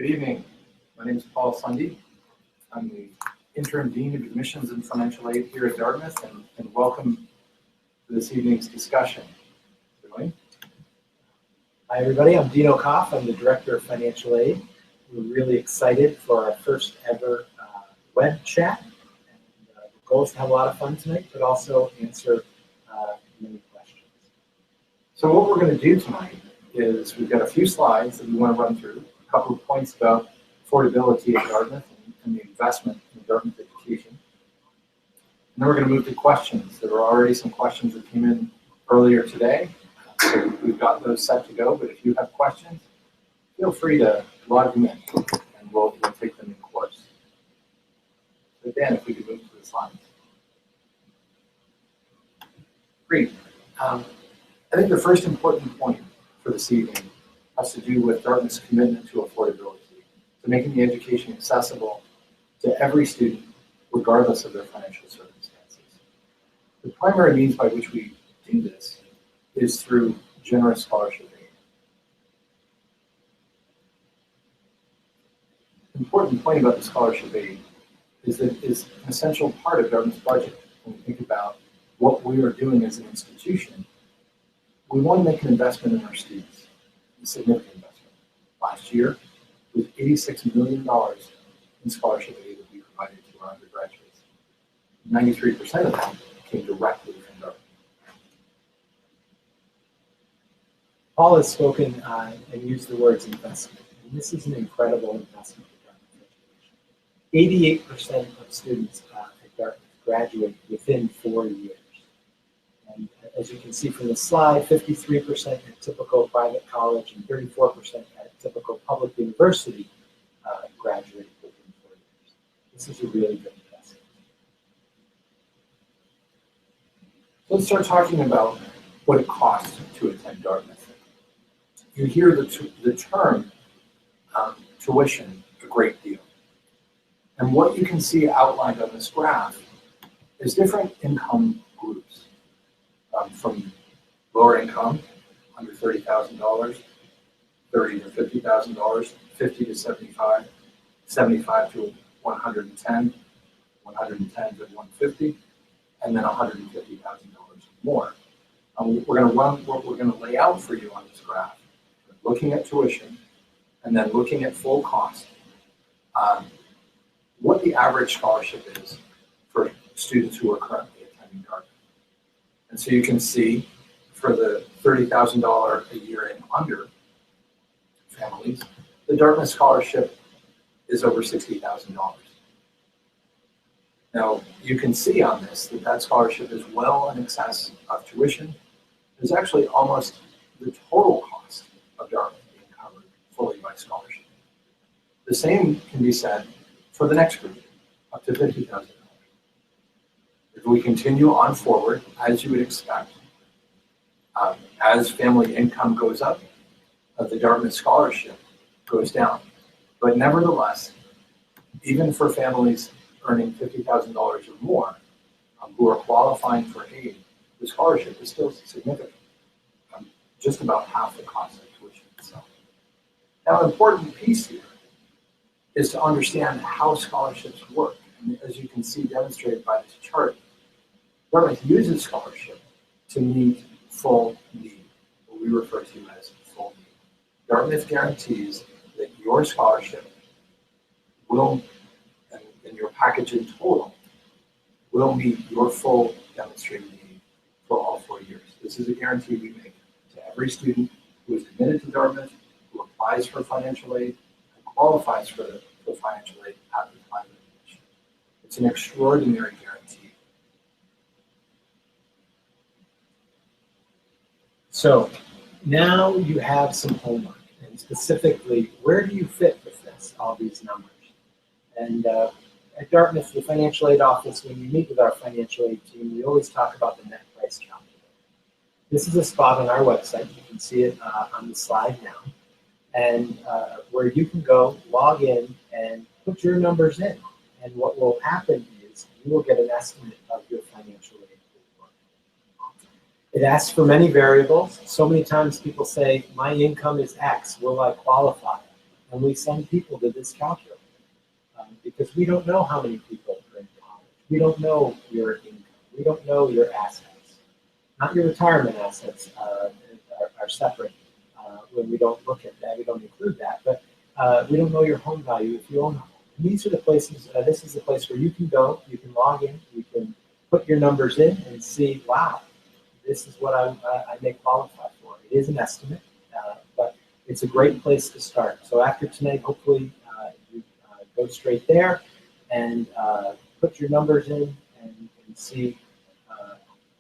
Good evening. My name is Paul Sunde. I'm the Interim Dean of Admissions and Financial Aid here at Dartmouth, and welcome to this evening's discussion. Really? Hi everybody, I'm Dino Koff. I'm the Director of Financial Aid. We're really excited for our first ever web chat. And, the goal is to have a lot of fun tonight, but also answer many questions. So what we're going to do tonight is we've got a few slides that we want to run through, a couple of points about affordability at Dartmouth and the investment in Dartmouth education. And then we're going to move to questions. There were already some questions that came in earlier today. So we've got those set to go, but if you have questions, feel free to log them in, and we'll take them in course. So Dan, if we could move to the slides. Great. I think the first important point for this evening has to do with Dartmouth's commitment to affordability, to making the education accessible to every student, regardless of their financial circumstances. The primary means by which we do this is through generous scholarship aid. The important point about the scholarship aid is that it is an essential part of Dartmouth's budget. When we think about what we are doing as an institution, we want to make an investment in our students, a significant investment. Last year, it was $86 million in scholarship aid that we provided to our undergraduates. 93% of that came directly from Dartmouth. Paul has spoken and used the words investment, and this is an incredible investment in Dartmouth education. 88% of students at Dartmouth graduate within 4 years. And as you can see from the slide, 53% at typical private college and 34% at typical public university graduate within 4 years. This is a really good investment. Let's start talking about what it costs to attend Dartmouth. You hear the term tuition a great deal. And what you can see outlined on this graph is different income groups, from lower income, under $30,000, $30,000 to $50,000, $50,000 to $75,000, $75,000 to $110,000, $110,000 to $150,000, and then $150,000 more. What we're going to lay out for you on this graph, looking at tuition, and then looking at full cost, what the average scholarship is for students who are currently attending Dartmouth. And so you can see for the $30,000 a year and under families, the Dartmouth scholarship is over $60,000. Now, you can see on this that scholarship is well in excess of tuition. It's actually almost the total cost of Dartmouth being covered fully by scholarship. The same can be said for the next group, up to $50,000. If we continue on forward, as you would expect, as family income goes up, the Dartmouth scholarship goes down. But nevertheless, even for families earning $50,000 or more who are qualifying for aid, the scholarship is still significant, just about half the cost of tuition itself. Now, an important piece here is to understand how scholarships work. And as you can see demonstrated by this chart, Dartmouth uses scholarship to meet full need, what we refer to as full need. Dartmouth guarantees that your scholarship will, and your package in total, will meet your full demonstrated need for all 4 years. This is a guarantee we make to every student who is admitted to Dartmouth, who applies for financial aid, and qualifies for financial aid at the time of admission. It's an extraordinary guarantee. So now you have some homework, and specifically, where do you fit with this, all these numbers? And at Dartmouth, the financial aid office, when we meet with our financial aid team, we always talk about the net price calculator. This is a spot on our website. You can see it on the slide now. And where you can go, log in, and put your numbers in. And what will happen is you will get an estimate of your financial aid. It asks for many variables. So many times people say, my income is X, will I qualify? and we send people to this calculator because we don't know how many people are in college. We don't know your income. We don't know your assets. Not your retirement assets are separate when we don't look at that. We don't include that, but we don't know your home value if you own a home. And these are the places, this is the place where you can go, you can log in, you can put your numbers in and see, wow, this is what I may qualify for. It is an estimate, but it's a great place to start. So after tonight, hopefully you go straight there and put your numbers in and see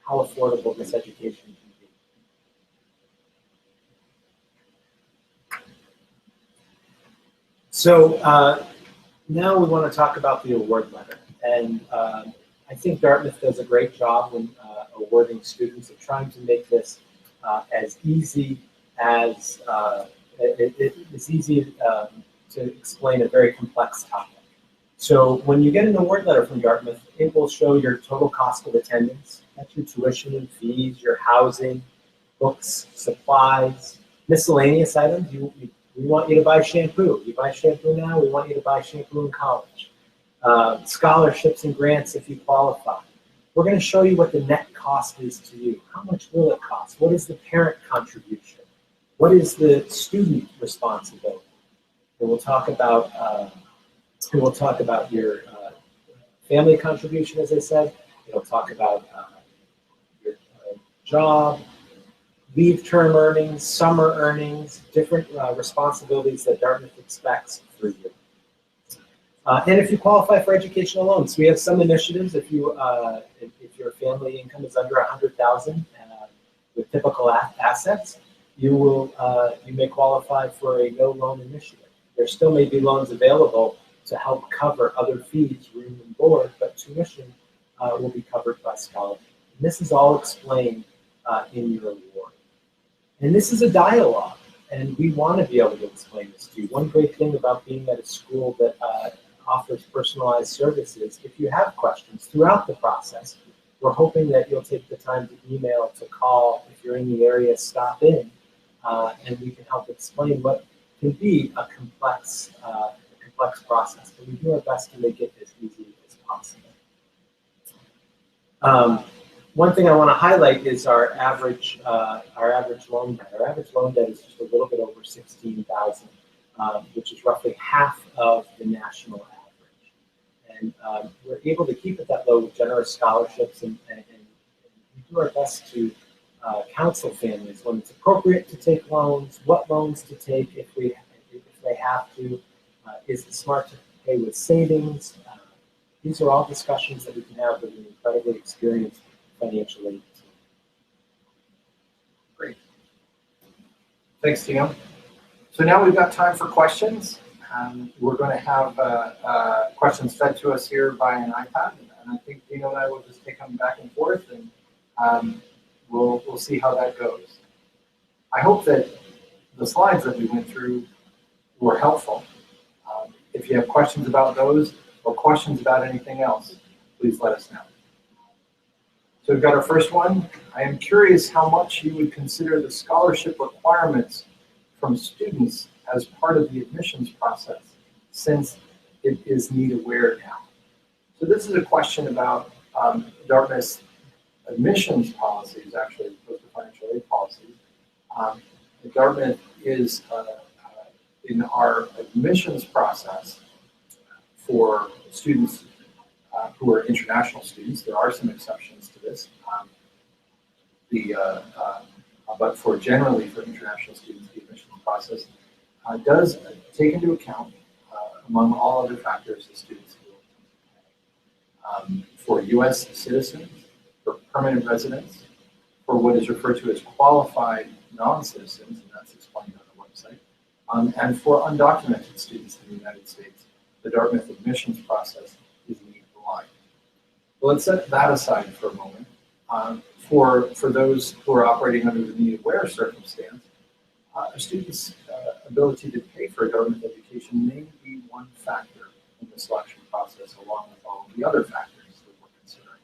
how affordable this education can be. So now we want to talk about the award letter. And I think Dartmouth does a great job when awarding students of trying to make this as easy as to explain a very complex topic. So when you get an award letter from Dartmouth, it will show your total cost of attendance. That's your tuition and fees, your housing, books, supplies, miscellaneous items. We want you to buy shampoo. You buy shampoo now, we want you to buy shampoo in college. Scholarships and grants if you qualify. We're going to show you what the net cost is to you. How much will it cost? What is the parent contribution? What is the student responsibility? And we'll talk about your family contribution, as I said. We'll talk about your job, leave term earnings, summer earnings, different responsibilities that Dartmouth expects for you. And if you qualify for educational loans, we have some initiatives. If your family income is under $100,000 with typical assets, you may qualify for a no loan initiative. There still may be loans available to help cover other fees, room and board, but tuition will be covered by scholarship. And this is all explained in your award. And this is a dialogue, and we want to be able to explain this to you. One great thing about being at a school that offers personalized services, if you have questions throughout the process, we're hoping that you'll take the time to email, to call. If you're in the area, stop in, and we can help explain what can be a complex process. But we do our best to make it as easy as possible. One thing I want to highlight is our average loan debt. Our average loan debt is just a little bit over $16,000, which is roughly half of the national average. And we're able to keep it that low with generous scholarships, and we do our best to counsel families when it's appropriate to take loans, what loans to take if they have to. Is it smart to pay with savings? These are all discussions that we can have with an incredibly experienced financial aid team. Great. Thanks, Dino. So now we've got time for questions. We're going to have questions fed to us here by an iPad, and I think Dino and I will just take them back and forth, and we'll see how that goes. I hope that the slides that we went through were helpful. If you have questions about those or questions about anything else, please let us know. So we've got our first one. I am curious how much you would consider the scholarship requirements from students as part of the admissions process, since it is need aware now. So this is a question about Dartmouth's admissions policies, actually opposed to financial aid policies. Dartmouth is in our admissions process for students who are international students. There are some exceptions to this, but generally for international students, the admissions process does take into account, among all other factors, the students who for U.S. citizens, for permanent residents, for what is referred to as qualified non-citizens, and that's explained on the website, and for undocumented students in the United States. The Dartmouth admissions process is need-blind. Well, let's set that aside for a moment. For those who are operating under the need-aware circumstance, a student's ability to pay for a Dartmouth education may be one factor in the selection process, along with all of the other factors that we're considering.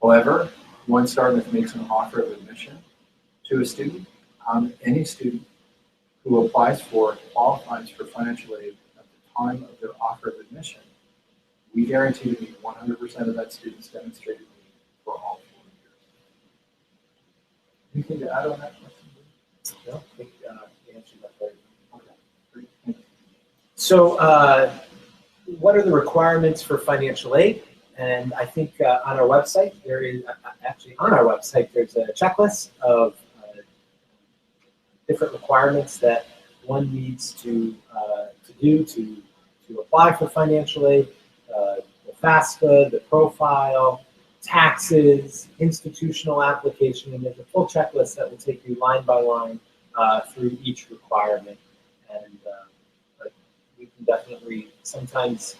However, once Dartmouth makes an offer of admission to a student, any student who applies for and qualifies for financial aid at the time of their offer of admission, we guarantee to meet 100% of that student's demonstrated need for all 4 years. Anything to add on that question? No, I think you answered that very well. Okay, great. Thank you. So, what are the requirements for financial aid? And I think on our website, there is actually on our website, there's a checklist of different requirements that one needs to do to apply for financial aid. The FAFSA, the profile, taxes, institutional application, and there's a full checklist that will take you line by line through each requirement. And we can definitely, sometimes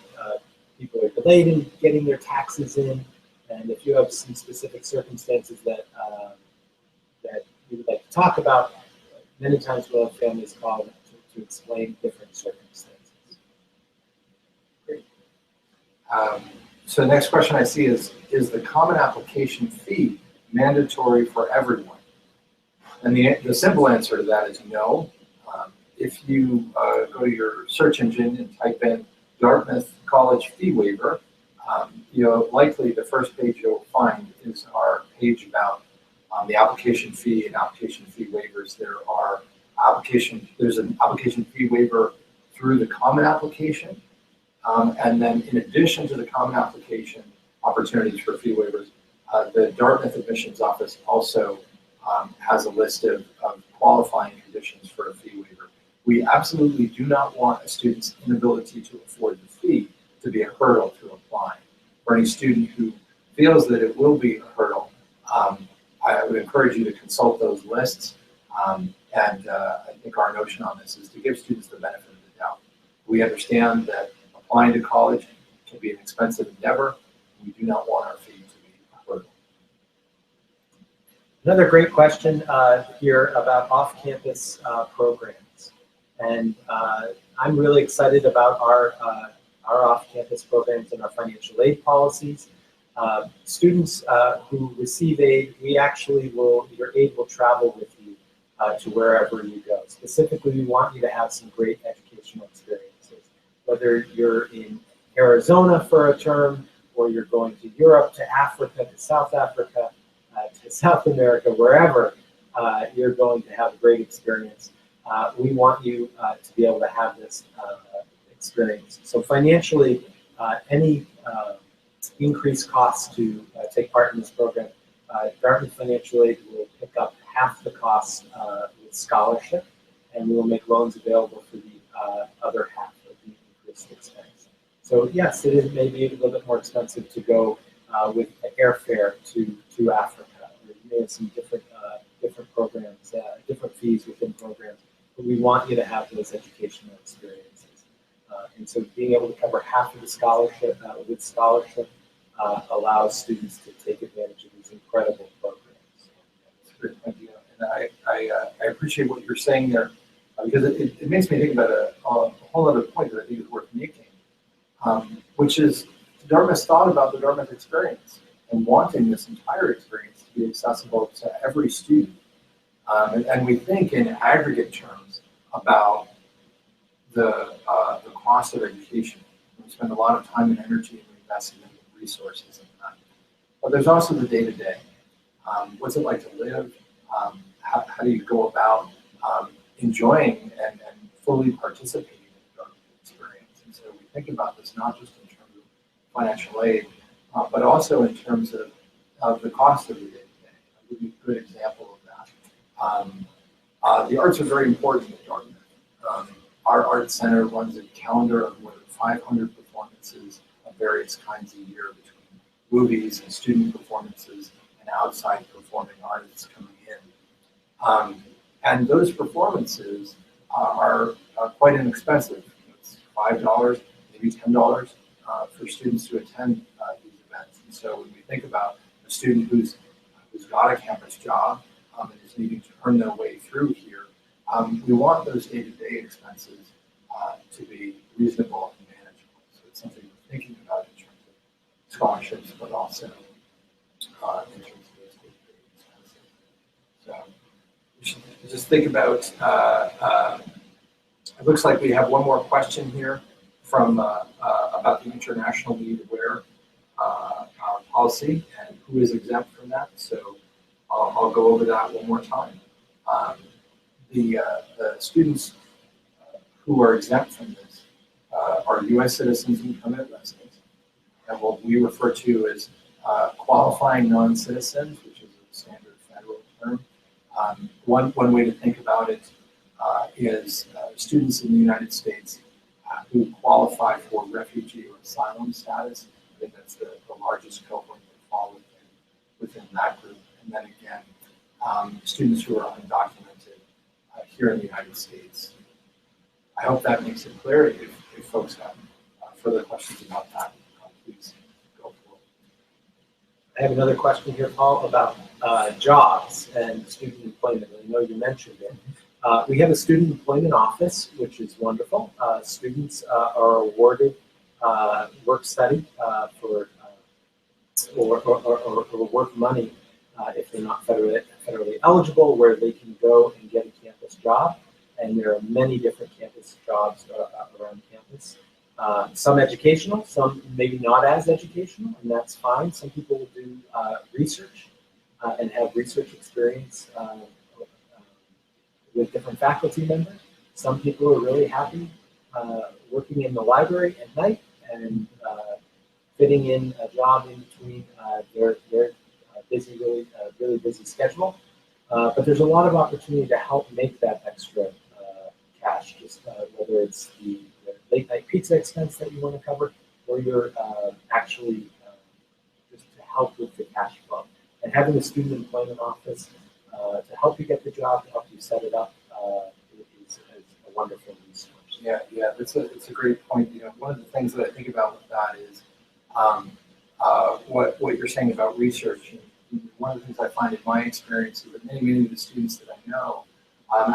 people are delayed in getting their taxes in, and if you have some specific circumstances that that you would like to talk about, many times we'll have families call to explain different circumstances. Great. So the next question I see is the common application fee mandatory for everyone? And the simple answer to that is no. If you go to your search engine and type in Dartmouth College fee waiver, likely the first page you'll find is our page about the application fee and application fee waivers. There's an application fee waiver through the common application. And then in addition to the common application opportunities for fee waivers, the Dartmouth Admissions Office also has a list of qualifying conditions for a fee waiver. We absolutely do not want a student's inability to afford the fee to be a hurdle to applying. For any student who feels that it will be a hurdle, I would encourage you to consult those lists. And I think our notion on this is to give students the benefit of the doubt. We understand that applying to college can be an expensive endeavor. We do not want our fee to be a hurdle. Another great question here about off-campus programs. And I'm really excited about our off-campus programs and our financial aid policies. Students who receive aid, your aid will travel with you to wherever you go. Specifically, we want you to have some great educational experiences. Whether you're in Arizona for a term, or you're going to Europe, to Africa, to South Africa, to South America, wherever you're going to have a great experience. We want you to be able to have this experience. So financially, any increased costs to take part in this program, Dartmouth Financial Aid will pick up half the cost with scholarship, and we will make loans available for the other half of the increased expense. So yes, it is maybe a little bit more expensive to go with airfare to Africa. We may have some different programs, different fees within programs, but we want you to have those educational experiences. And so being able to cover half of the scholarship with scholarship allows students to take advantage of these incredible programs. That's a great idea. And I appreciate what you're saying there, because it makes me think about a whole other point that I think is worth making, which is Dartmouth thought about the Dartmouth experience and wanting this entire experience to be accessible to every student. And we think in aggregate terms about the cost of education. We spend a lot of time and energy and investment in resources in that. But there's also the day-to-day. What's it like to live? How do you go about enjoying and fully participating in the Dartmouth experience? And so we think about this not just in terms of financial aid, but also in terms of the cost of the day-to-day. I'll give you a good example of that. The arts are very important at Dartmouth. Our art center runs a calendar of more than 500 performances of various kinds a year, between movies and student performances and outside performing artists coming in. And those performances are quite inexpensive. It's $5, maybe $10 for students to attend these events. And so when we think about a student who's got a campus job and is needing to earn their way through here, we want those day-to-day expenses to be reasonable and manageable. So it's something we're thinking about in terms of scholarships, but also in terms of those day-to-day expenses. So we should just think about looks like we have one more question here from about the international need aware policy and who is exempt from that. So I'll go over that one more time. The students who are exempt from this are U.S. citizens and permanent residents, and what we refer to as qualifying non-citizens, which is a standard federal term. One way to think about it is students in the United States who qualify for refugee or asylum status. I think that's the largest cohort that fall within that group. And then again, students who are undocumented here in the United States. I hope that makes it clear. If folks have further questions about that, please go forward. I have another question here, Paul, about jobs and student employment. I know you mentioned it. We have a student employment office, which is wonderful. Students are awarded work study or work money if they're not federally eligible, where they can go and get a campus job. And there are many different campus jobs around campus. Some educational, some maybe not as educational, and that's fine. Some people will do research and have research experience with different faculty members. Some people are really happy working in the library at night and fitting in a job in between their busy, really busy schedule. But there's a lot of opportunity to help make that extra cash, just whether it's the late night pizza expense that you want to cover, or you're actually just to help with the cash flow. And having a student employment office to help you get the job, to help you set it up, is a wonderful resource. Yeah, it's a great point. You know, one of the things that I think about with that is what you're saying about research. And one of the things I find in my experience is that many of the students that I know,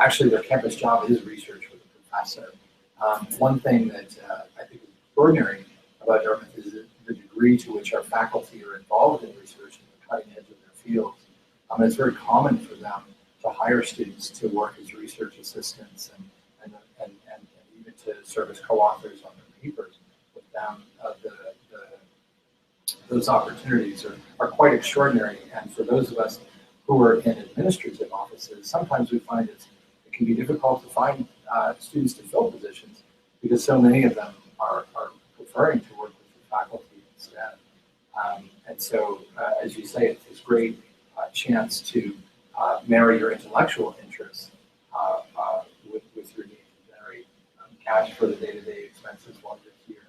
actually their campus job is research with a professor. One thing that I think is extraordinary about Dartmouth is the degree to which our faculty are involved in research and the cutting edge of their fields. It's very common for them to hire students to work as research assistants and even to serve as co-authors on their papers with them. Those opportunities are quite extraordinary, and for those of us who are in administrative offices, sometimes we find it can be difficult to find students to fill positions because so many of them are preferring to work with the faculty instead. And so, as you say, it's this great chance to marry your intellectual interests with your need to generate cash for the day-to-day expenses while you're here.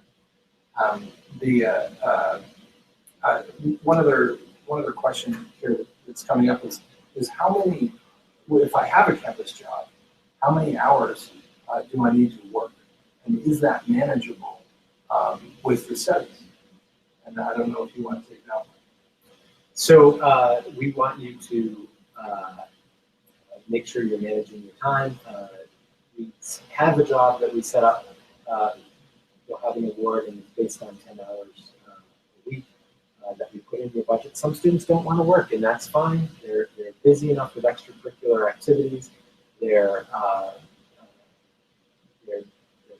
One other question here that's coming up is how many, if I have a campus job, how many hours do I need to work? And is that manageable with the studies? And I don't know if you want to take that one. So we want you to make sure you're managing your time. We have a job that we set up. You'll have an award, and it's based on 10 hours a week that we put into your budget. Some students don't want to work, and that's fine. They're busy enough with extracurricular activities. They're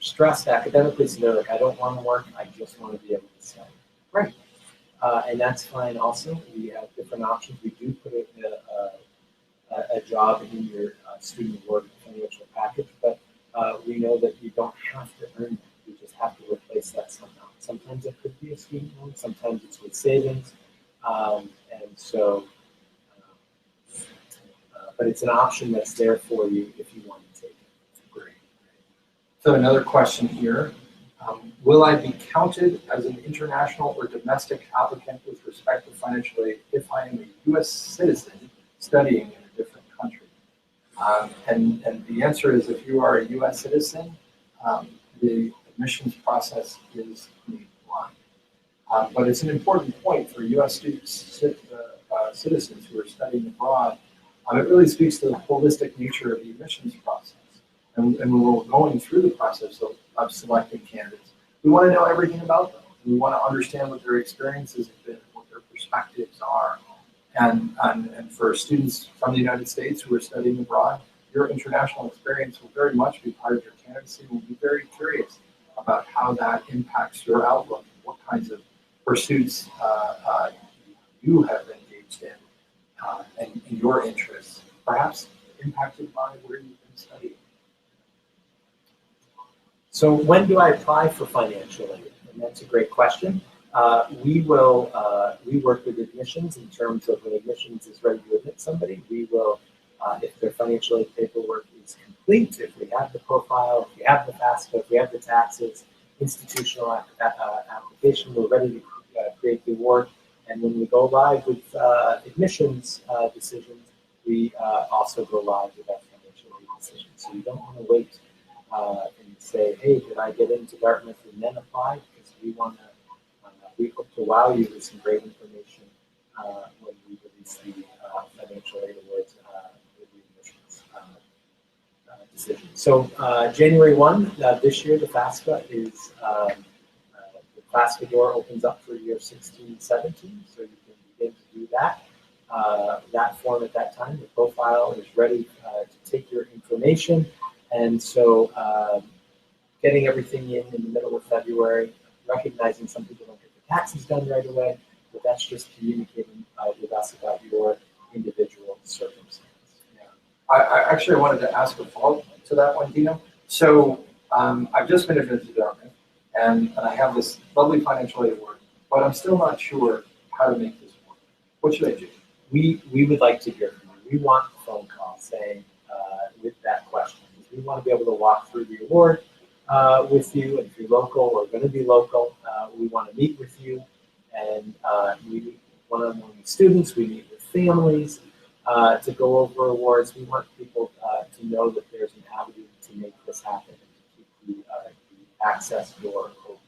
stressed academically, so they're like, I don't want to work. I just want to be able to study. Right. And that's fine also. We have different options. We do put a job in your student award financial package, but we know that you don't have to earn it. You just have to replace that somehow. Sometimes it could be a student loan, sometimes it's with savings. And so, but it's an option that's there for you if you want to take it. Great. So another question here. Will I be counted as an international or domestic applicant with respect to financial aid if I am a U.S. citizen studying in a different country? And the answer is if you are a U.S. citizen, the admissions process is line. But it's an important point for U.S. students, citizens who are studying abroad. It really speaks to the holistic nature of the admissions process. And when we're going through the process of selecting candidates, we want to know everything about them. We want to understand what their experiences have been, what their perspectives are. And for students from the United States who are studying abroad, your international experience will very much be part of your candidacy. We'll be very curious about how that impacts your outlook, and what kinds of pursuits you have engaged in, and your interests, perhaps impacted by where you've been studying. So when do I apply for financial aid? And that's a great question. We work with admissions in terms of when admissions is ready to admit somebody, we will, if their financial aid paperwork is complete, if we have the profile, if we have the FAFSA, if we have the taxes, institutional application, we're ready to create the award. And when we go live with admissions decisions, we also go live with our financial aid decisions. So you don't want to wait and say, hey, did I get into Dartmouth and then apply? Because we want to, we hope to wow you with some great information when we release the financial aid awards with the admissions decision. So January 1 this year, the FAFSA is, the FAFSA door opens up for year 16, 17, so you can begin to do that. That form at that time, the profile is ready to take your information. And so getting everything in the middle of February, recognizing some people don't get their taxes done right away, but that's just communicating with us about your individual circumstance. Yeah. I actually wanted to ask a follow-up to that one, Dino. So I've just been admitted to Dartmouth, and I have this lovely financial aid award, but I'm still not sure how to make this work. What should I do? We would like to hear from you. We want a phone call saying with that question. We want to be able to walk through the award with you, and if you're local or going to be local, we want to meet with you, and we meet one-on-one with students, we meet with families to go over awards. We want people to know that there's an avenue to make this happen and to keep the access door open.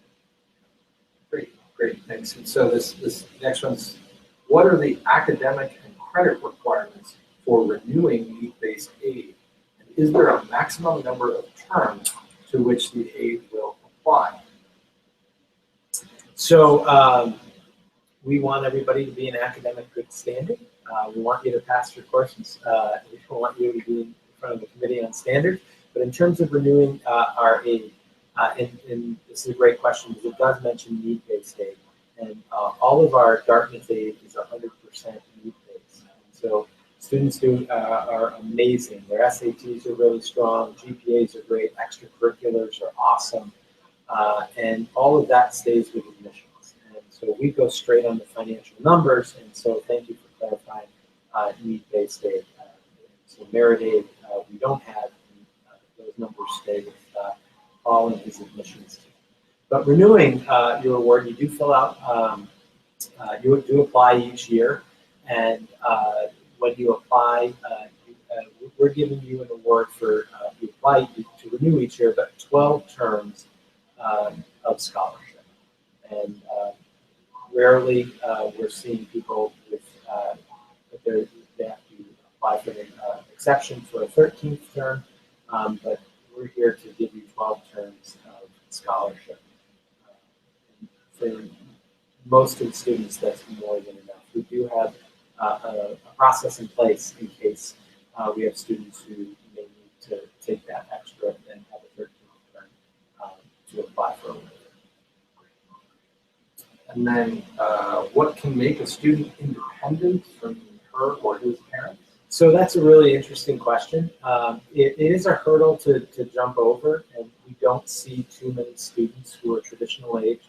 Great, thanks. And so this next one's, what are the academic and credit requirements for renewing need-based aid? And is there a maximum number of terms to which the aid will apply? So we want everybody to be in academic good standing. We want you to pass your courses. We don't want you to be in front of the committee on standards. But in terms of renewing our aid, and this is a great question because it does mention need-based aid. And all of our Dartmouth aid is 100% need-based. So students are amazing. Their SATs are really strong. GPAs are great. Extracurriculars are awesome. And all of that stays with admissions. And so we go straight on the financial numbers. And so thank you for clarifying need-based aid. So merit aid, we don't have. Those numbers stay with Paul and his admissions team. But renewing your award, you do fill out, you do apply each year. And when you apply, we're giving you an award for, you apply to renew each year, but 12 terms of scholarship. And rarely we're seeing people with, they have to apply for an exception for a 13th term, but we're here to give you 12 terms of scholarship. For most of the students, that's more than enough. We do have a process in place in case we have students who may need to take that extra and have a 13th term to apply for a waiver. And then what can make a student independent from her or his parents? So that's a really interesting question. It is a hurdle to jump over, and we don't see too many students who are traditional age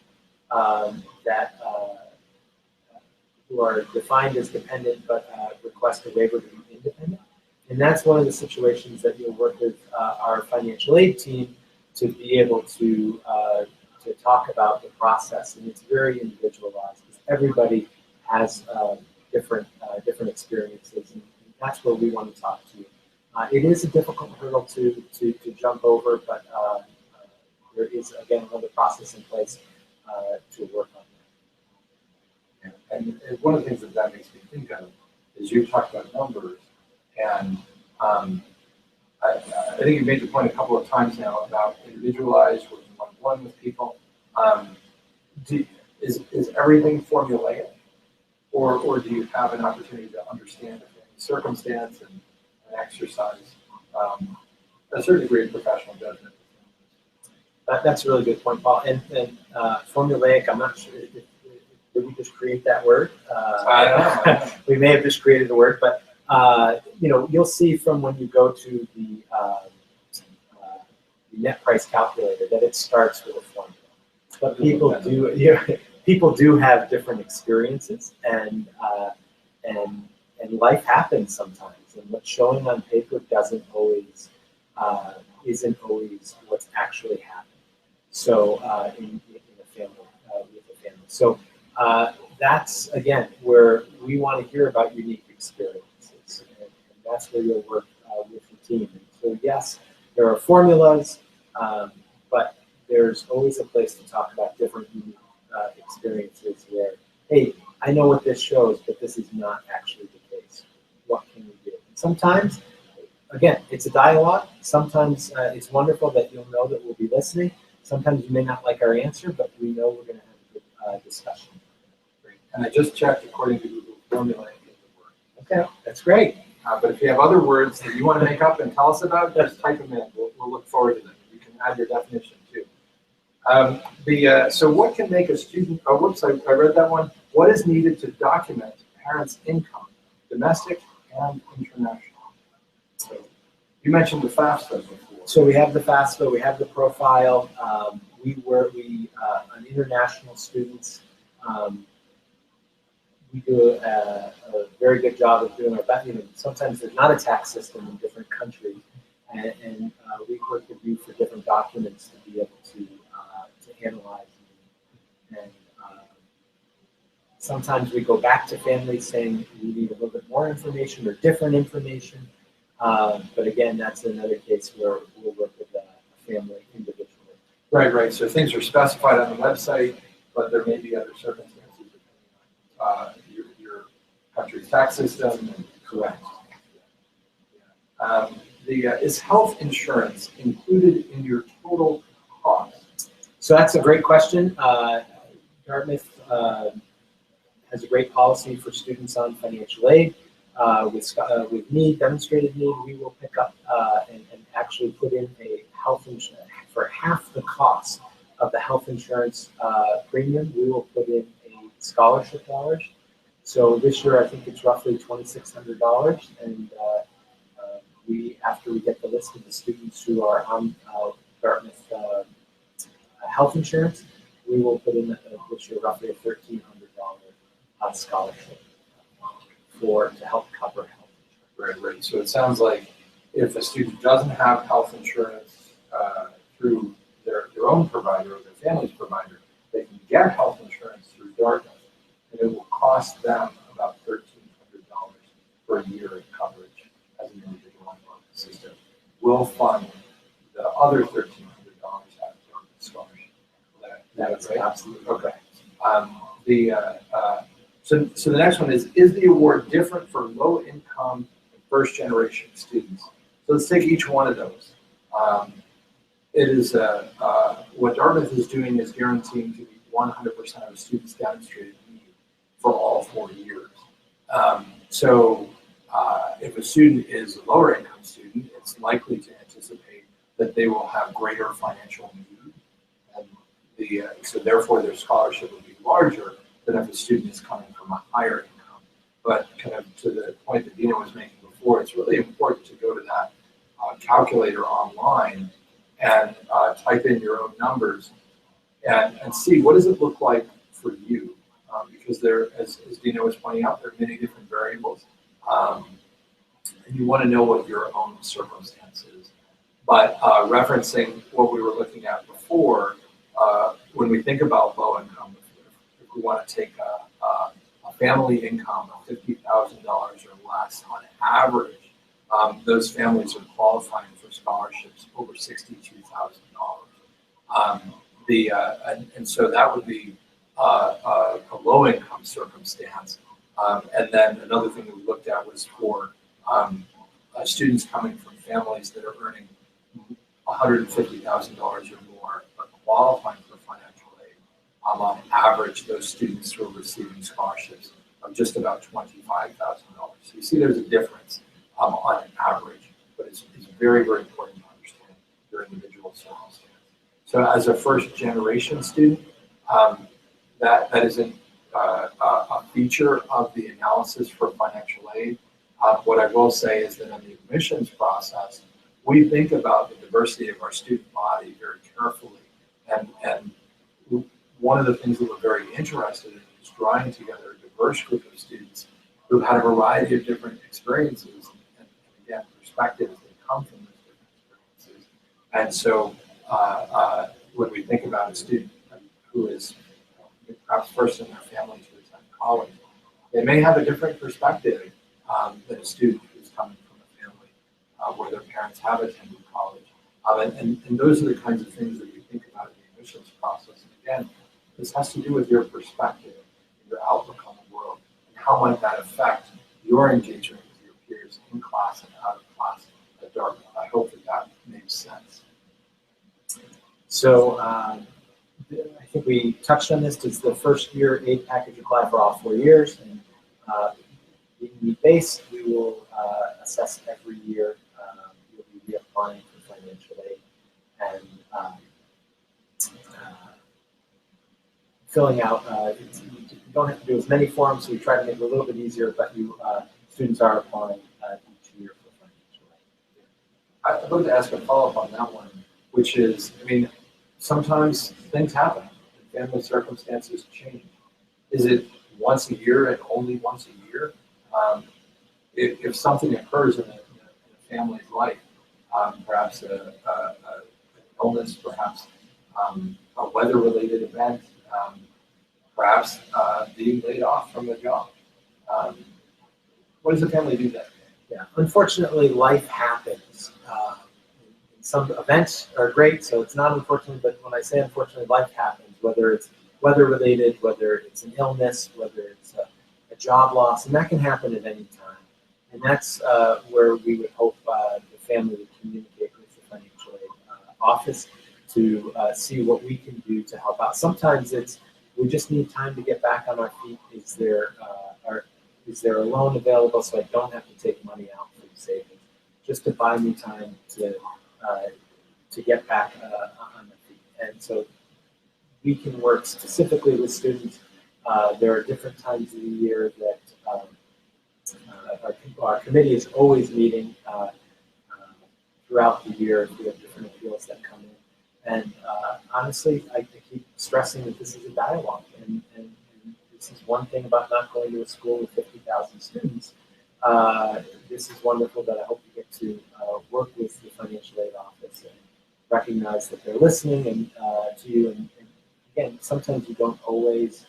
who are defined as dependent but request a waiver to be independent. And that's one of the situations that you'll work with our financial aid team to be able to talk about the process. And it's very individualized because everybody has different experiences, and that's where we want to talk to you. It is a difficult hurdle to jump over, but there is, again, another process in place to work on that. And one of the things that makes me think of is you talked about numbers, and I think you made the point a couple of times now about individualized, working one-on-one with people. Is everything formulaic, or do you have an opportunity to understand a circumstance and exercise a certain degree of professional judgment. That's a really good point, Paul. And formulaic, I'm not sure, did we just create that word? I don't know. We may have just created the word, but you'll see from when you go to the net price calculator that it starts with a formula. But people do have different experiences, and life happens sometimes, and what's showing on paper isn't always what's actually happening. So in a family, with a family. So that's again where we want to hear about unique experiences, and that's where you'll work with the team. And so yes, there are formulas, but there's always a place to talk about different unique experiences where, hey, I know what this shows, but this is not actually the case. What can we do? And sometimes, again, it's a dialogue. Sometimes it's wonderful that you'll know that we'll be listening. Sometimes you may not like our answer, but we know we're going to have a good discussion. Great. And I just checked according to Google, formula is the word. Okay, that's great. But if you have other words that you want to make up and tell us about, just type them in. We'll look forward to them. You can add your definition too. So what can make a student, oh, whoops, I read that one. What is needed to document parents' income, domestic and international? So you mentioned the FAFSA before. So we have the FAFSA, we have the profile. On international students, we do a very good job of doing our best. Sometimes there's not a tax system in different countries, and we work with you for different documents to be able to analyze. And sometimes we go back to families saying we need a little bit more information or different information. But again, that's another case where we'll work with a family individually. Right. So things are specified on the website, but there may be other circumstances depending on your country's tax system. Correct. Is health insurance included in your total cost? So that's a great question. Dartmouth has a great policy for students on financial aid. With need, demonstrated need, we will pick up and actually put in a health insurance for half the cost of the health insurance premium. We will put in a scholarship dollars. So this year, I think it's roughly $2,600, and after we get the list of the students who are on Dartmouth health insurance, we will put in this year roughly a $1,300 scholarship to help cover health insurance. Right. So it sounds like if a student doesn't have health insurance through their own provider or their family's provider, they can get health insurance through Dartmouth, and it will cost them about $1,300 per year in coverage as an individual on the system. We'll fund the other $1,300 out of Dartmouth scholarship. That's right? Absolutely okay. So the next one is the award different for low-income and first-generation students? So let's take each one of those. It is what Dartmouth is doing is guaranteeing to be 100% of a student's demonstrated need for all 4 years. So if a student is a lower-income student, it's likely to anticipate that they will have greater financial need, and so therefore their scholarship will be larger than if a student is coming from a higher income. But kind of to the point that Dino was making before, it's really important to go to that calculator online and type in your own numbers and see what does it look like for you. Because there, as Dino was pointing out, there are many different variables. And you want to know what your own circumstance is. But referencing what we were looking at before, when we think about low income, if we want to take a family income of $50,000 or less on average, those families are qualifying for scholarships over $62,000. And so that would be a low income circumstance. And then another thing that we looked at was for students coming from families that are earning $150,000 or more, but qualifying for financial aid. On average, those students were receiving scholarships of just about $25,000. So you see there's a difference on average, but it's very, very important to understand your individual circumstance. So as a first generation student, that isn't a feature of the analysis for financial aid. What I will say is that in the admissions process, we think about the diversity of our student body very carefully. And one of the things that we're very interested in is drawing together a diverse group of students who've had a variety of different experiences and again, perspectives that come from those different experiences. And so when we think about a student who is perhaps first in their family to attend college, they may have a different perspective than a student who's coming from a family where their parents have attended college. And those are the kinds of things that we think about in the admissions process. And again, this has to do with your perspective, your outlook on the world, and how might that affect your engagement with your peers in class and out of class at Dartmouth. I hope that makes sense. So I think we touched on this. Does the first year aid package apply for all 4 years? And in the base, we will assess every year. You'll be reapplying for financial aid and filling out. You don't have to do as many forms, so we try to make it a little bit easier, but students are applying each year for financial aid. I'd love to ask a follow-up on that one, which is, I mean, sometimes things happen, and family circumstances change. Is it once a year and only once a year? If something occurs in a family's life, perhaps an illness, perhaps a weather-related event, perhaps being laid off from a job, what does the family do then? Yeah, unfortunately, life happens. Some events are great, so it's not unfortunate, but when I say unfortunately, life happens, whether it's weather-related, whether it's an illness, whether it's a job loss, and that can happen at any time. And that's where we would hope the family would communicate with the financial aid office to see what we can do to help out. Sometimes we just need time to get back on our feet. Is there a loan available so I don't have to take money out from savings, just to buy me time to get back on the feet. And so we can work specifically with students. There are different times of the year that our committee is always meeting throughout the year. We have different appeals that come in. And honestly, I keep stressing that this is a dialogue. And this is one thing about not going to a school with 50,000 students. This is wonderful that I hope you get to work with the financial aid office and recognize that they're listening and to you. And again, sometimes you don't always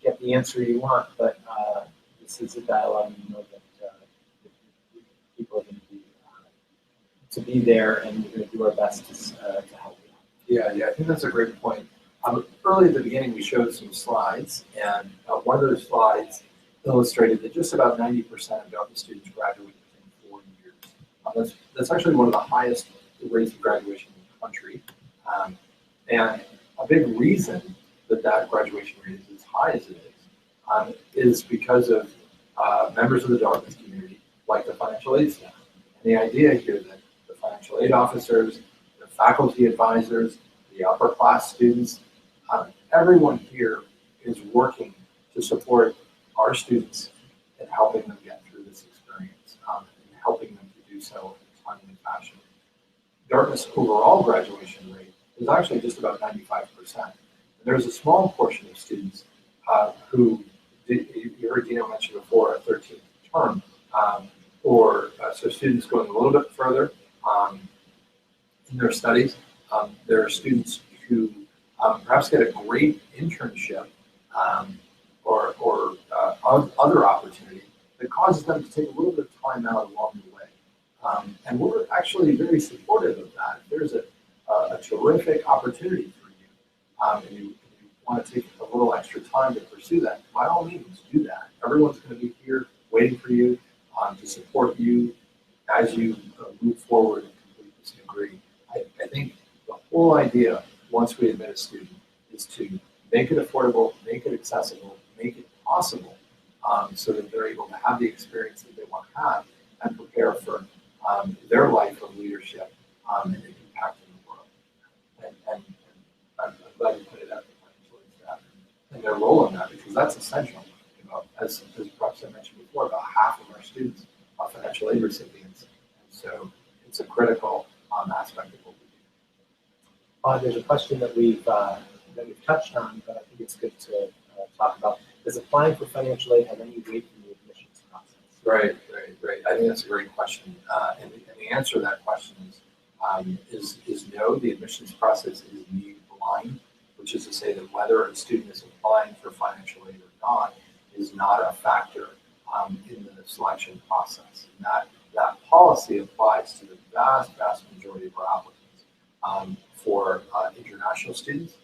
get the answer you want, but this is a dialogue, and you know that people are going to be there, and we're going to do our best to help you. Yeah, I think that's a great point. Early at the beginning, we showed some slides, and one of those slides illustrated that just about 90% of Dartmouth students graduate within 4 years. That's actually one of the highest rates of graduation in the country. And a big reason that graduation rate is as high as it is because of members of the Dartmouth community, like the financial aid staff. And the idea here that the financial aid officers, the faculty advisors, the upper class students, everyone here is working to support our students and helping them get through this experience and helping them to do so in a timely fashion. Dartmouth's overall graduation rate is actually just about 95%. And there's a small portion of students who, you heard Dino mention before, a 13th term, so students going a little bit further in their studies. There are students who perhaps get a great internship or other opportunity that causes them to take a little bit of time out along the way. And we're actually very supportive of that. If there's a terrific opportunity for you, and you want to take a little extra time to pursue that, by all means, do that. Everyone's going to be here waiting for you to support you as you move forward and complete this degree. I think the whole idea, once we admit a student, is to make it affordable, make it accessible, make it possible, so that they're able to have the experience that they want to have and prepare for their life of leadership and the impact in the world. And I'm glad you put it out there and their role in that, because that's essential. You know, as Professor mentioned before, about half of our students are financial aid recipients, and so it's a critical aspect of what we do. There's a question that we've touched on, but I think it's good to talk about. Does applying for financial aid have any weight in the admissions process? Right. I think that's a great question, and the answer to that question is no. The admissions process is need blind, which is to say that whether a student is applying for financial aid or not is not a factor in the selection process. And that policy applies to the vast majority of our applicants. For international students,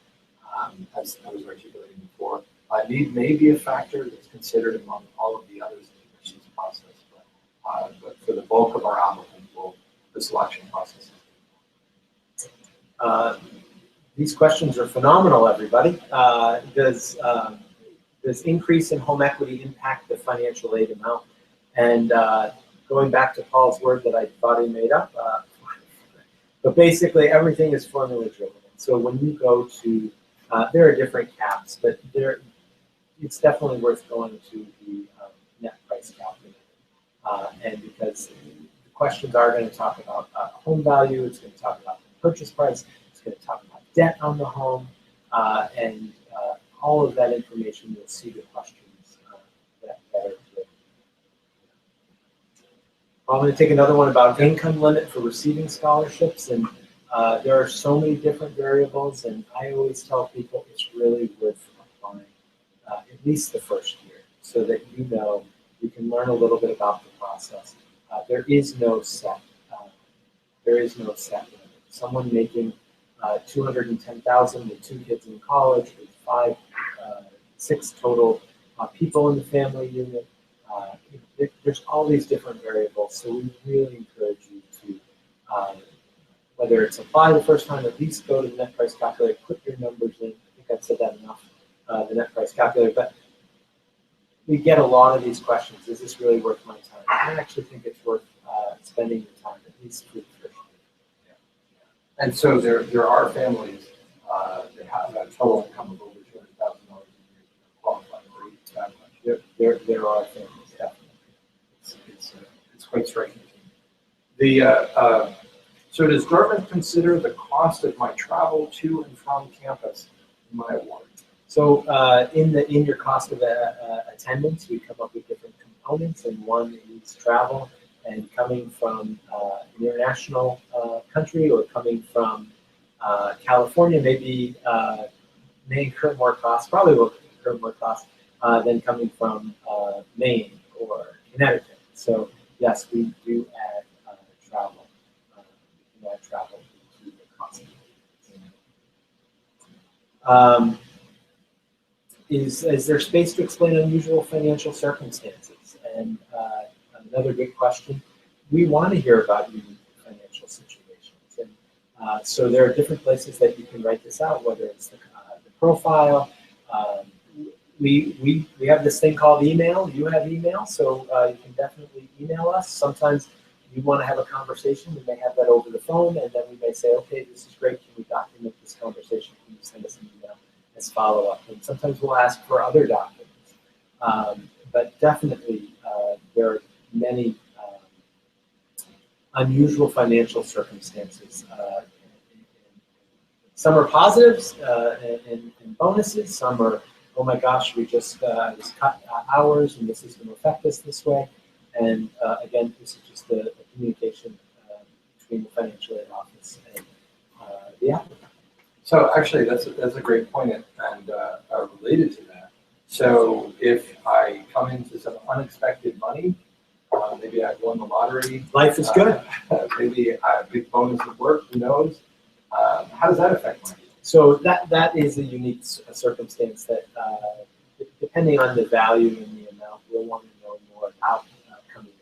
as I was articulating before, need may be a factor that's considered among all of the others in the admissions process, but for the bulk of our applicants, the selection process. These questions are phenomenal, everybody. Does increase in home equity impact the financial aid amount? And going back to Paul's word that I thought he made up, but basically everything is formula driven. So when you go to, there are different caps, but it's definitely worth going to the net price calculator. And because the questions are going to talk about home value, it's going to talk about the purchase price, it's going to talk about debt on the home, and all of that information you'll see the questions that are good. I'm going to take another one about income limit for receiving scholarships, and there are so many different variables, and I always tell people it's really worth applying at least the first year, so that you know you can learn a little bit about the process. There is no set. Limit. Someone making $210,000 with 2 kids in college, with 6 total people in the family unit. There's all these different variables, so we really encourage you to, whether it's apply the first time, at least go to the net price calculator, put your numbers in. I think I've said that enough, the net price calculator. But we get a lot of these questions. Is this really worth my time? I actually think it's worth spending the time, at least for the first year. Yeah. And so there are families that have a total income of over $200,000 a year qualified for each family. There are families, definitely. It's quite striking to me. So does Dartmouth consider the cost of my travel to and from campus in my award? So in your cost of attendance, we come up with different components, and one is travel, and coming from an international country or coming from California may incur more costs, probably will incur more costs than coming from Maine or Connecticut. So yes, we do add travel. We add travel to the cost. Is there space to explain unusual financial circumstances? And another good question. We want to hear about unique financial situations, and so there are different places that you can write this out. Whether it's the profile, we have this thing called email. You have email, so you can definitely email us. Sometimes you want to have a conversation. We may have that over the phone, and then we may say, okay, this is great. Can we document this conversation? Can you send us an email as follow-up? And sometimes we'll ask for other documents. But definitely, there are many unusual financial circumstances. Some are positives and bonuses. Some are, oh my gosh, we just cut hours, and this is going to affect us this way. And again, this is just the communication between the financial aid office and the applicant. So actually, that's a great point, and related to that. So if I come into some unexpected money, maybe I've won the lottery. Life is good. Maybe a big bonus at work. Who knows? How does that affect money? So that is a unique circumstance that, depending on the value and the amount, we'll want to know more about coming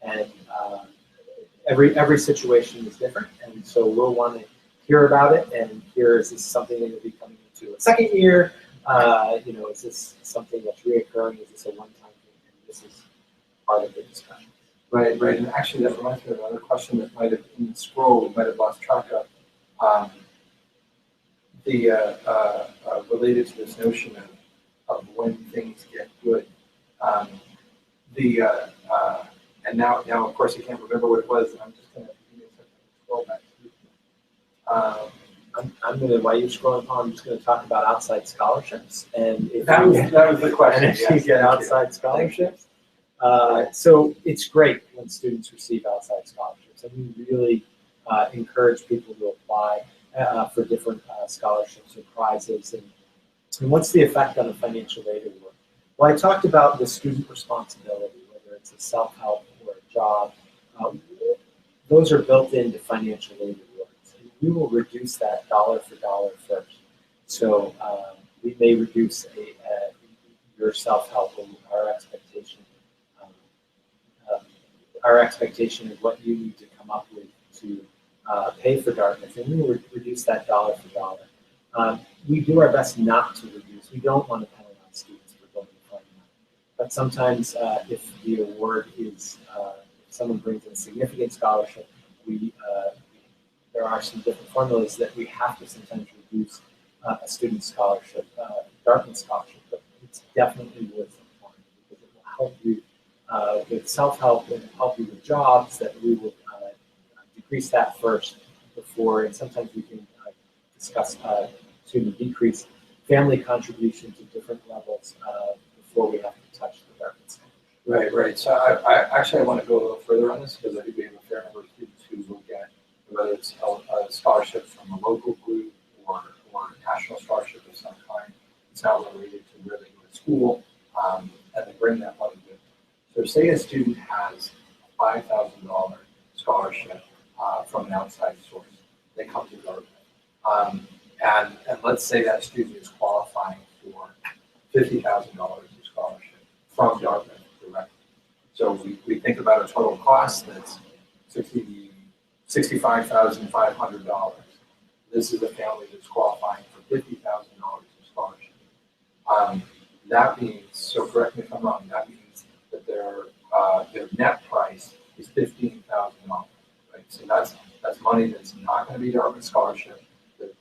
in. And every situation is different, and so we'll want to hear about it. And here, is this something that will be coming into a second year? Is this something that's reoccurring? Is this a one-time thing? And this is part of the discussion. Right, right. And actually, that reminds me of another question that might have in the scroll we might have lost track of. Um, related to this notion of when things get good. Um, and now of course I can't remember what it was, and I'm just going to scroll back. I'm going to, while you're scrolling on, I'm just going to talk about outside scholarships. And if that was the question. And if you get outside scholarships, so it's great when students receive outside scholarships, and we really encourage people to apply for different scholarships and prizes. And what's the effect on a financial aid award? Well, I talked about the student responsibility, whether it's a self-help or a job. Those are built into financial aid awards. And we will reduce that dollar for dollar first. So we may reduce your self-help and our expectation of what you need to come up with to pay for Dartmouth, and we will reduce that dollar for dollar. We do our best not to reduce. We don't want to penalize students for going to fund money. But sometimes if the award is, if someone brings in a significant scholarship, there are some different formulas that we have to sometimes reduce a student scholarship, Dartmouth scholarship, but it's definitely worth applying because it will help you with self-help and help you with jobs that we will decrease that first before, and sometimes we can discuss decrease family contribution to different levels before we have to touch the Dartmouth scholarship. Right, right. So I want to go a little further on this because I think we have a fair number of students who will get, whether it's a scholarship from a local group or a national scholarship of some kind. It's not related to where they go to school, and they bring that money with them. So say a student has a $5,000 scholarship from an outside source. They come to Dartmouth. And let's say that student is qualifying for $50,000 of scholarship from Dartmouth directly. So we think about a total cost that's $65,500. This is a family that's qualifying for $50,000 of scholarship. That means, so correct me if I'm wrong, that means that their net price is $15,000. Right? So that's money that's not going to be Dartmouth scholarship. That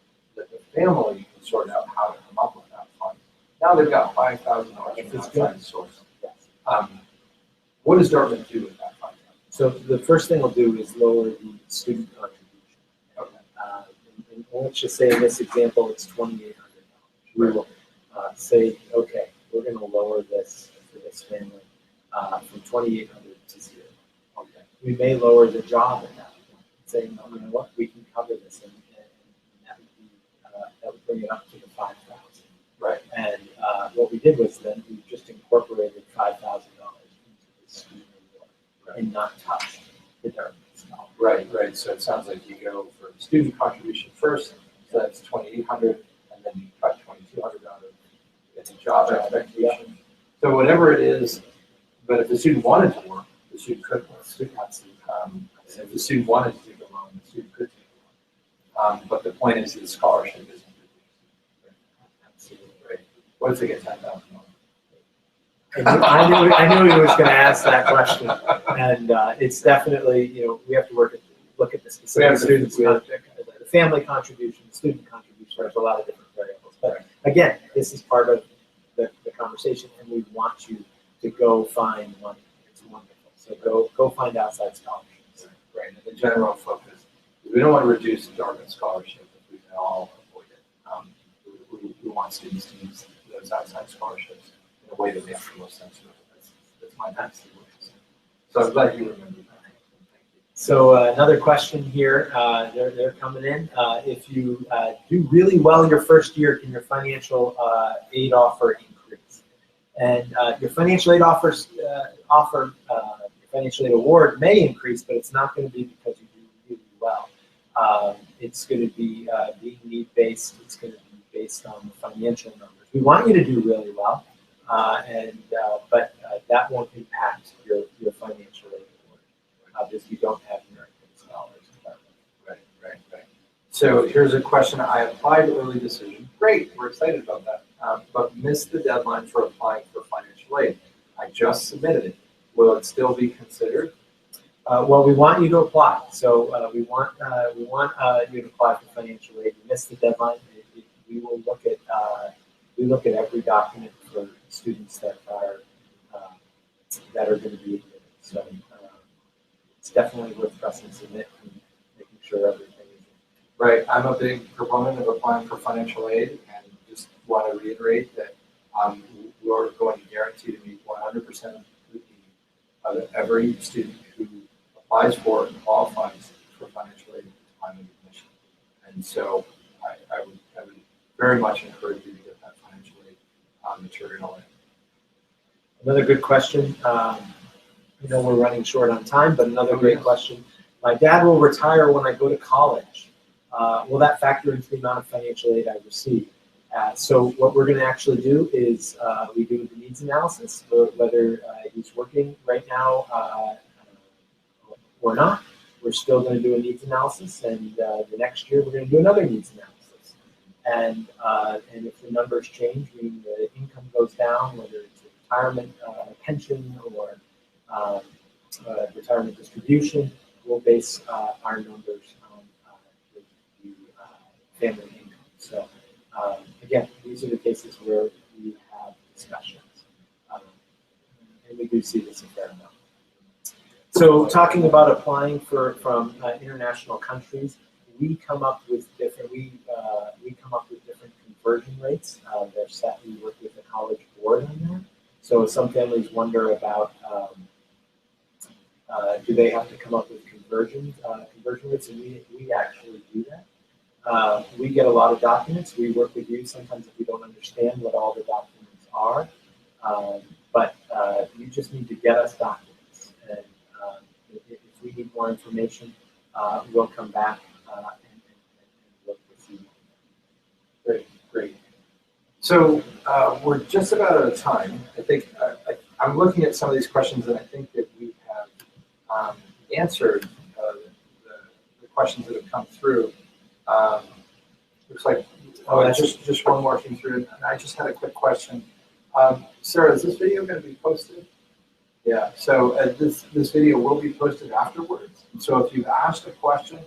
the family can sort out how to come up with that fund. Now they've got $5,000 from outside source. Yes. What does Dartmouth do with that $5,000? So the first thing we'll do is lower the student contribution. Okay. And let's just say in this example it's $2,800. We will say, okay, we're going to lower this for this family from $2,800 to $0. Okay. We may lower the job at that point, saying, oh, you know what, we can cover this, and that would bring it up to the $5,000. Right. And what we did was then we just incorporated $5,000 into the student award, right, and not touched the Dartmouth scholarship. Right, right. So it sounds like you go for student contribution first, so that's $2,800, and then you cut $2,200 out of the job expectation. Yeah. So whatever it is, but if the student wanted to work, the student could work. If the student wanted to take a loan, the student could take a loan. But the point is that the scholarship isn't reduced. Absolutely right. What if they get $10,000? I knew he was going to ask that question, and it's definitely, we have to look at the specific students, the family contribution, the student contribution. There's a lot of different variables, but again, this is part of the conversation, and we want you to go find money. It's wonderful. So go find outside scholarships. Right. And the general focus is we don't want to reduce Dartmouth scholarship if we can all avoid it. We want students to use those outside scholarships in a way that makes the most sense to us. That's my absolute focus. So I'm glad you remembered that. Thank you. So another question here, they're coming in. If you do really well your first year, can your financial aid offer increase? And your financial aid your financial aid award may increase, but it's not going to be because you do really well. It's going to be being need-based. It's going to be based on the financial numbers. We want you to do really well, but that won't impact your financial aid award because you don't have merit-based dollars. Right. So here's a question. I applied early decision. Great, we're excited about that, but missed the deadline for applying for financial aid. I just submitted it. Will it still be considered? Well, we want you to apply. So we want you to apply for financial aid. You missed the deadline. We will look at every document for students that are going to be admitted. So it's definitely worth pressing submit and making sure everything is Right. I'm a big proponent of applying for financial aid, and just want to reiterate that we're going to guarantee to meet 100% of the need of every student who applies for and qualifies for financial aid at the time of admission. And so I would very much encourage you to get that financial aid material in. Another good question. We're running short on time, but another great question. My dad will retire when I go to college. Will that factor into the amount of financial aid I receive? So what we're going to actually do is we do the needs analysis, whether he's working right now or not. We're still going to do a needs analysis, and the next year we're going to do another needs analysis. And if the numbers change, meaning the income goes down, whether it's a retirement pension or retirement distribution, we'll base our numbers on the family income. So again, these are the cases where we have discussions, and we do see this a fair amount. So talking about applying from international countries, we come up with different conversion rates. They're set. We work with the College Board on that. So some families wonder about do they have to come up with conversion rates, and we actually do that. We get a lot of documents. We work with you sometimes if we don't understand what all the documents are, but you just need to get us documents, and if we need more information, we'll come back and work with you. Great. So we're just about out of time. I think I'm looking at some of these questions, and I think that we have answered the questions that have come through. Looks like just one more came through, and I just had a quick question. Sarah, is this video going to be posted? Yeah. So this video will be posted afterwards. So if you've asked a question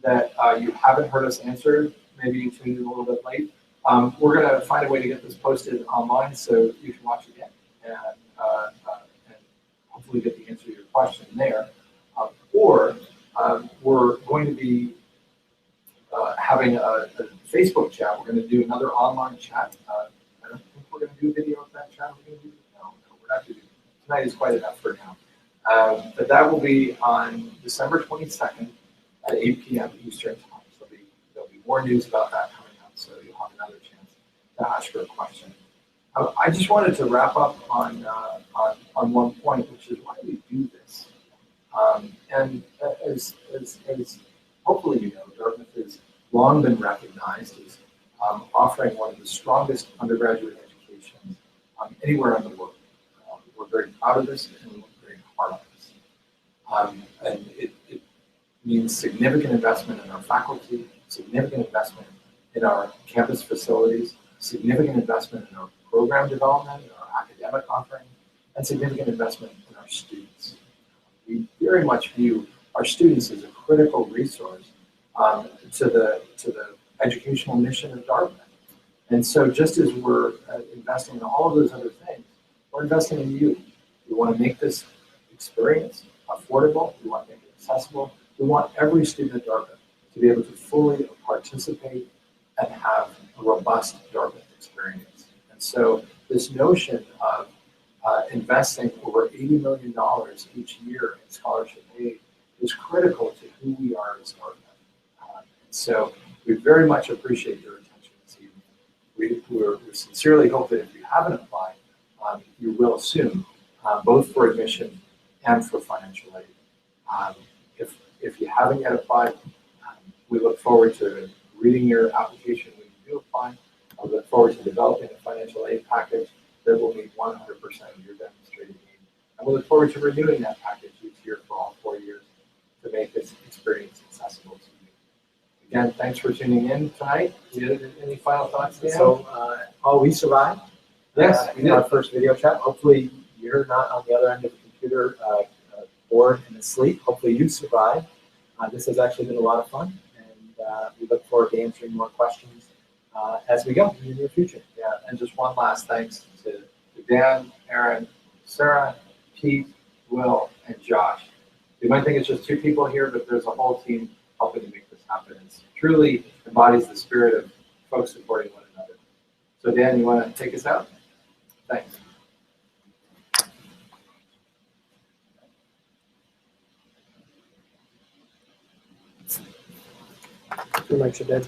that you haven't heard us answer, maybe you tuned in a little bit late, we're going to find a way to get this posted online so you can watch again and hopefully get the answer to your question there. Or we're going to be having a Facebook chat. We're going to do another online chat. I don't think we're going to do a video of that chat. No, we're not doing it. Tonight is quite enough for now. But that will be on December 22nd at 8 p.m. Eastern time. So there'll be more news about that coming up, so you'll have another chance to ask her a question. I just wanted to wrap up on one point, which is why we do this. And as hopefully you know, Dartmouth has long been recognized as offering one of the strongest undergraduate educations anywhere in the world. We're very proud of this, and we work very hard on this. And it means significant investment in our faculty, significant investment in our campus facilities, significant investment in our program development, in our academic offering, and significant investment in our students. We very much view our students as a critical resource to the educational mission of Dartmouth. And so just as we're investing in all of those other things, we're investing in you. We want to make this experience affordable. We want to make it accessible. We want every student at Dartmouth to be able to fully participate and have a robust Dartmouth experience. And so this notion of investing over $80 million each year in scholarship aid is critical to who we are as Dartmouth. So we very much appreciate your attention this evening. We sincerely hope that if you haven't applied, you will soon, both for admission and for financial aid. If you haven't yet applied, we look forward to reading your application when you do apply. I look forward to developing a financial aid package that will meet 100% of your demonstrated need. And we look forward to renewing that package each year for all 4 years to make this experience accessible to you. Again, thanks for tuning in tonight. Any final thoughts, Dan? So, we survived. Yes, we did. Our first video chat. Hopefully, you're not on the other end of the computer bored and asleep. Hopefully you survived. This has actually been a lot of fun, and we look forward to answering more questions as we go in the near future. Yeah, and just one last thanks to Dan, Aaron, Sarah, Pete, Will, and Josh. You might think it's just 2 people here, but there's a whole team helping to make this happen. It truly embodies the spirit of folks supporting one another. So Dan, you want to take us out? Thanks. Pretty much it did.